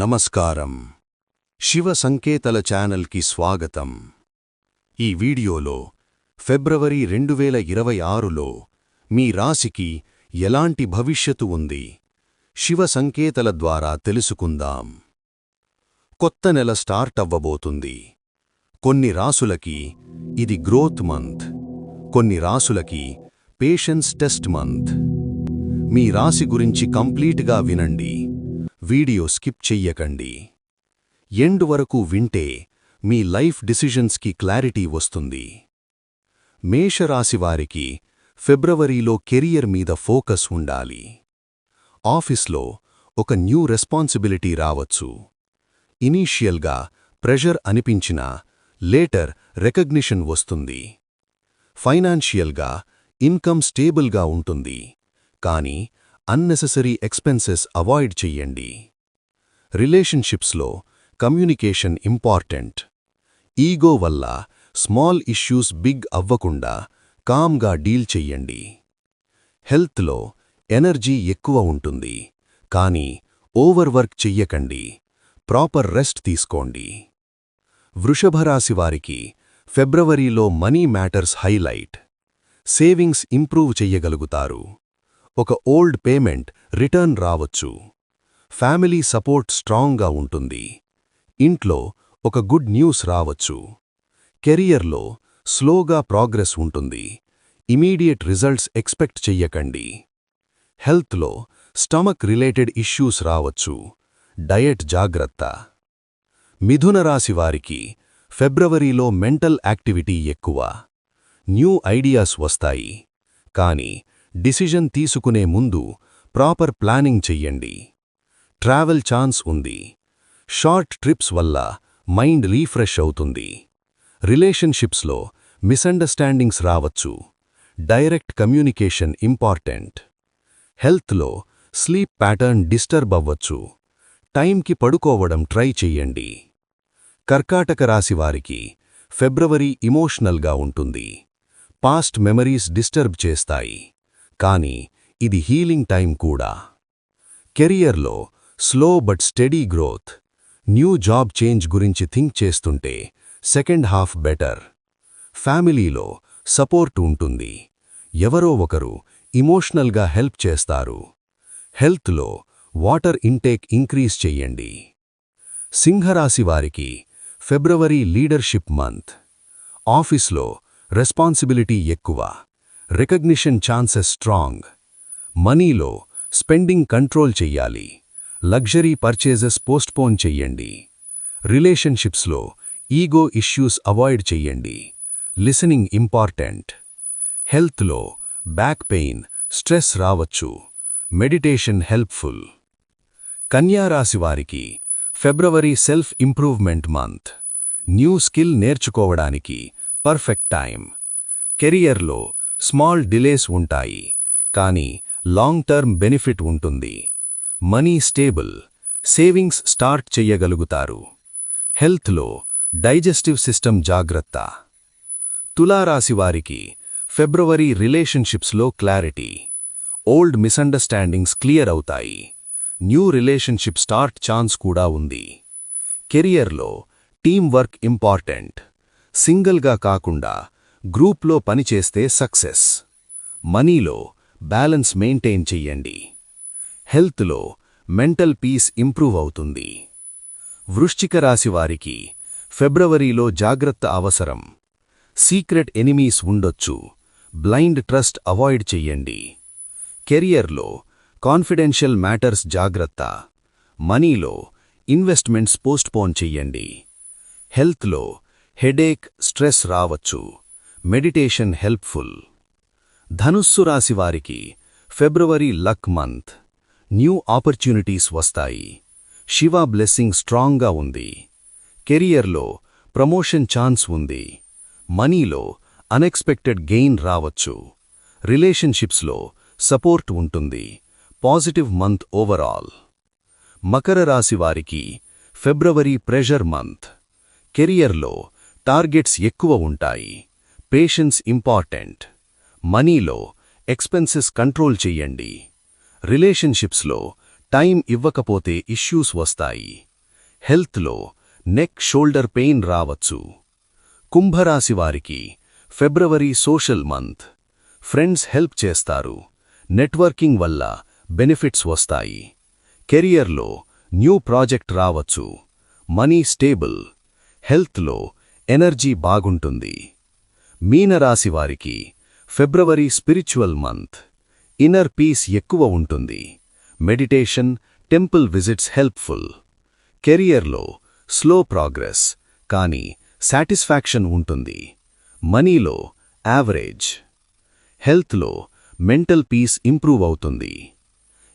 నమస్కారం. శివ సంకేతల ఛానల్కి స్వాగతం. ఈ వీడియోలో ఫిబ్రవరి 2026లో మీ రాశికి ఎలాంటి భవిష్యత్తు ఉంది శివ సంకేతల ద్వారా తెలుసుకుందాం. కొత్త నెల స్టార్ట్ అవ్వబోతుంది. కొన్ని రాసులకి ఇది గ్రోత్ మంత్, కొన్ని రాసులకి పేషెన్స్ టెస్ట్ మంత్. మీ రాశి గురించి కంప్లీట్గా వినండి, వీడియో స్కిప్ చెయ్యకండి. ఎండ్ వరకు వింటే మీ లైఫ్ డిసిజన్స్కి క్లారిటీ వస్తుంది. మేషరాశివారికి ఫిబ్రవరిలో కెరియర్ మీద ఫోకస్ ఉండాలి. ఆఫీస్లో ఒక న్యూ రెస్పాన్సిబిలిటీ రావచ్చు. ఇనీషియల్గా ప్రెషర్ అనిపించినా లేటర్ రికగ్నిషన్ వస్తుంది. ఫైనాన్షియల్గా ఇన్కమ్ స్టేబుల్గా ఉంటుంది, కానీ అన్నెసెసరీ ఎక్స్పెన్సెస్ అవాయిడ్ చెయ్యండి. రిలేషన్షిప్స్లో కమ్యూనికేషన్ ఇంపార్టెంట్. ఈగో వల్ల స్మాల్ ఇష్యూస్ బిగ్ అవ్వకుండా కామ్గా డీల్ చెయ్యండి. హెల్త్లో ఎనర్జీ ఎక్కువ ఉంటుంది, కానీ ఓవర్ వర్క్ చెయ్యకండి. ప్రాపర్ రెస్ట్ తీసుకోండి. వృషభరాశివారికి ఫిబ్రవరిలో money matters highlight. Savings improve చెయ్యగలుగుతారు. ఒక ఓల్డ్ పేమెంట్ రిటర్న్ రావచ్చు. ఫ్యామిలీ సపోర్ట్ స్ట్రాంగ్గా ఉంటుంది. ఇంట్లో ఒక గుడ్ న్యూస్ రావచ్చు. కెరియర్లో స్లోగా ప్రోగ్రెస్ ఉంటుంది. ఇమీడియట్ రిజల్ట్స్ ఎక్స్పెక్ట్ చెయ్యకండి. హెల్త్లో స్టమక్ రిలేటెడ్ ఇష్యూస్ రావచ్చు. డయట్ జాగ్రత్త. మిథున రాశివారికి ఫిబ్రవరిలో మెంటల్ యాక్టివిటీ ఎక్కువ. న్యూ ఐడియాస్ వస్తాయి, కానీ డిసిజన్ తీసుకునే ముందు ప్రాపర్ ప్లానింగ్ చెయ్యండి. ట్రావెల్ ఛాన్స్ ఉంది. షార్ట్ ట్రిప్స్ వల్ల మైండ్ రీఫ్రెష్ అవుతుంది. రిలేషన్షిప్స్లో మిస్అండర్స్టాండింగ్స్ రావచ్చు. Direct communication important. హెల్త్లో స్లీప్ ప్యాటర్న్ డిస్టర్బ్ అవ్వచ్చు. టైంకి పడుకోవడం ట్రై చెయ్యండి. కర్కాటక రాశివారికి ఫిబ్రవరి ఇమోషనల్గా ఉంటుంది. పాస్ట్ మెమరీస్ డిస్టర్బ్ చేస్తాయి, కానీ ఇది హీలింగ్ టైం కూడా. కెరియర్లో slow but steady growth. New job change గురించి థింక్ చేస్తుంటే సెకండ్ హాఫ్ బెటర్. ఫ్యామిలీలో సపోర్ట్ ఉంటుంది. ఎవరో ఒకరు ఇమోషనల్గా హెల్ప్ చేస్తారు. హెల్త్లో వాటర్ ఇంటేక్ ఇంక్రీజ్ చెయ్యండి. సింహరాశివారికి ఫిబ్రవరి లీడర్షిప్ మంత్. ఆఫీస్లో రెస్పాన్సిబిలిటీ ఎక్కువ. Recognition chances strong. మనీలో స్పెండింగ్ కంట్రోల్ చెయ్యాలి. లగ్జరీ పర్చేజెస్ పోస్ట్పోన్ చెయ్యండి. రిలేషన్షిప్స్లో ఈగో ఇష్యూస్ అవాయిడ్ చెయ్యండి. Listening important. హెల్త్లో బ్యాక్ పెయిన్, స్ట్రెస్ రావచ్చు. Meditation helpful. కన్యారాశివారికి February self improvement month. New skill నేర్చుకోవడానికి పర్ఫెక్ట్ టైం. కెరియర్లో స్మాల్ డిలేస్ ఉంటాయి, కానీ లాంగ్ టర్మ్ బెనిఫిట్ ఉంటుంది. Money stable. సేవింగ్స్ స్టార్ట్ చెయ్యగలుగుతారు. హెల్త్లో డైజెస్టివ్ సిస్టమ్ జాగ్రత్త. తులారాశివారికి ఫిబ్రవరి రిలేషన్షిప్స్లో క్లారిటీ. ఓల్డ్ మిస్అండర్స్టాండింగ్స్ క్లియర్ అవుతాయి. న్యూ రిలేషన్షిప్ స్టార్ట్ ఛాన్స్ కూడా ఉంది. కెరియర్లో టీమ్ వర్క్ ఇంపార్టెంట్. సింగిల్గా కాకుండా గ్రూప్లో పనిచేస్తే సక్సెస్. మనీలో బ్యాలెన్స్ మెయింటైన్ చెయ్యండి. హెల్త్లో మెంటల్ పీస్ ఇంప్రూవ్ అవుతుంది. వృశ్చిక రాశివారికి ఫిబ్రవరిలో జాగ్రత్త అవసరం. సీక్రెట్ ఎనిమీస్ ఉండొచ్చు. బ్లైండ్ ట్రస్ట్ అవాయిడ్ చెయ్యండి. కెరియర్లో కాన్ఫిడెన్షియల్ మ్యాటర్స్ జాగ్రత్త. మనీలో ఇన్వెస్ట్మెంట్స్ పోస్ట్పోన్ చెయ్యండి. హెల్త్లో హెడేక్, స్ట్రెస్ రావచ్చు. Meditation helpful. ధనుస్సు రాశివారికి ఫిబ్రవరి లక్ మంత్. న్యూ ఆపర్చునిటీస్ వస్తాయి. శివ బ్లెస్సింగ్ స్ట్రాంగ్గా ఉంది. కెరియర్లో ప్రమోషన్ ఛాన్స్ ఉంది. మనీలో అన్ఎక్స్పెక్టెడ్ గెయిన్ రావచ్చు. రిలేషన్షిప్స్లో సపోర్ట్ ఉంటుంది. Positive month overall. మకర రాశివారికి ఫిబ్రవరి ప్రెషర్ మంత్. కెరియర్లో టార్గెట్స్ ఎక్కువ ఉంటాయి. Patience important. మనీలో ఎక్స్పెన్సెస్ కంట్రోల్ చెయ్యండి. రిలేషన్షిప్స్లో టైం ఇవ్వకపోతే ఇష్యూస్ వస్తాయి. హెల్త్లో నెక్ షోల్డర్ పెయిన్ రావచ్చు. కుంభరాశివారికి February social month. Friends help చేస్తారు. నెట్వర్కింగ్ వల్ల బెనిఫిట్స్ వస్తాయి. కెరియర్లో న్యూ ప్రాజెక్ట్ రావచ్చు. Money stable. హెల్త్లో ఎనర్జీ బాగుంటుంది. మీనరాశివారికి February spiritual month. Inner peace ఎక్కువ ఉంటుంది. Meditation, temple visits helpful. కెరియర్లో స్లో ప్రోగ్రెస్, కానీ సాటిస్ఫాక్షన్ ఉంటుంది. మనీలో యావరేజ్. హెల్త్లో మెంటల్ పీస్ ఇంప్రూవ్ అవుతుంది.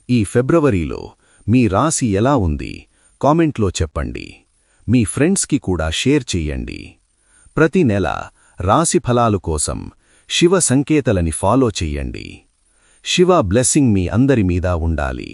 ఈ ఫిబ్రవరిలో మీ రాశి ఎలా ఉంది కామెంట్లో చెప్పండి. మీ ఫ్రెండ్స్కి కూడా షేర్ చెయ్యండి. ప్రతి నెల రాశి ఫలాలు కోసం శివ సంకేతలని ఫాలో చెయ్యండి. శివ బ్లెస్సింగ్ మీ అందరి మీద ఉండాలి.